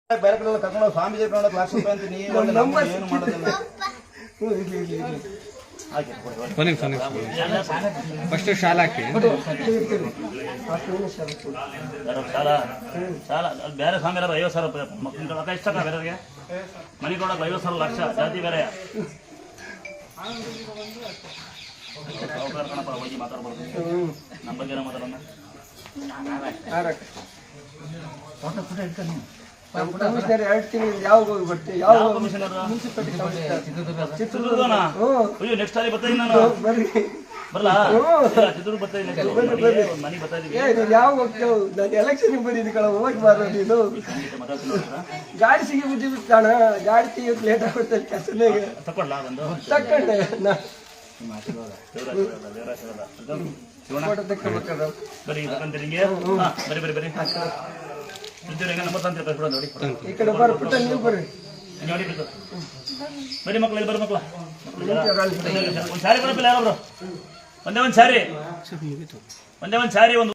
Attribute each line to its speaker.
Speaker 1: ಬೇರೆ ಕಡೆ ಕರ್ಕೊಂಡು ಸ್ವಾಮೀಜಿ ಕರ್ಕೊಂಡು ಲಕ್ಷ ರೂಪಾಯಿ ಅಂತ ನೀವು ಏನು ಮಾಡೋದಿಲ್ಲ.
Speaker 2: ಫಸ್ಟ್ ಶಾಲಾ ಹಾಕಿ
Speaker 3: ಬೇರೆ ಸ್ವಾಮಿ 50,000 ರೂಪಾಯಿ ಮಕ್ಕಳು ಇಷ್ಟ ಬೇರೆಯವ್ರಿಗೆ ಮನೆ ಕೊಡೋಕೆ 50,000 ಲಕ್ಷ ಜಾತಿ ಬೇರೆ ಹೋಗಿ ಮಾತಾಡ್ಬಾರ್ದು. ನಮ್ಮ ಬಗ್ಗೆ ಮಾತಾಡೋಣ. ನೆಕ್ಸ್ಟ್ ಸಾರಿ ಬರ್ತಾ ಇದ್ದೀನಿ ನಾನು. ಬರಲಾ ಚಿತ್ರದುರ್ಗ ಬರ್ತಾ ಇದ್ದೀನಿ, ಮನೆಗೆ ಬರ್ತಾ ಇದ್ದೀವಿ.
Speaker 4: ಯಾವ ಹೋಗ್ತೇವೆ ಎಲೆಕ್ಷನ್ ಬಂದಿದ್ದು ಕಳ ಹೋಗ್ಬಾರ್ದು ನೀನು. ಗಾಡಿ ಸಿಗಿ ಬುದ್ಧಿ ಬಿಡ್ತಾಣ, ಗಾಡಿ ತೆಗಿಯೋಕೆ ಲೇಟ್ ಆಗ್ಬಿಡ್ತದೆ ಕೆಲಸನಾಗ
Speaker 3: ತಕೊಂಡ್ಲಾ ಬಂದು
Speaker 4: ತಕೊಂಡೆ
Speaker 3: ಬರೀ ತಗೊಂತೀರಿ ಹಿಂಗೆ. ಬರೀ ಬರೀ ಬರೀ ಹೆಂಗ ನಂಬರ್ ತಂತೀರಿ ಕೊಡೋದು ನೋಡಿ.
Speaker 4: ಈ ಕಡೆ ಬರ್ಬಿಟ್ಟ ನೀವು ಬರ್ರಿ
Speaker 3: ನೋಡಿ ಬರೀ ಮಕ್ಳು ಬರೀ ಮಕ್ಳು ಒಂದು ಸಾರಿ ಬರಪ್ಪಿಲ್ಲ ಯಾರೊಬ್ರು ಒಂದೇ ಒಂದು ಸಾರಿ ಒಂದು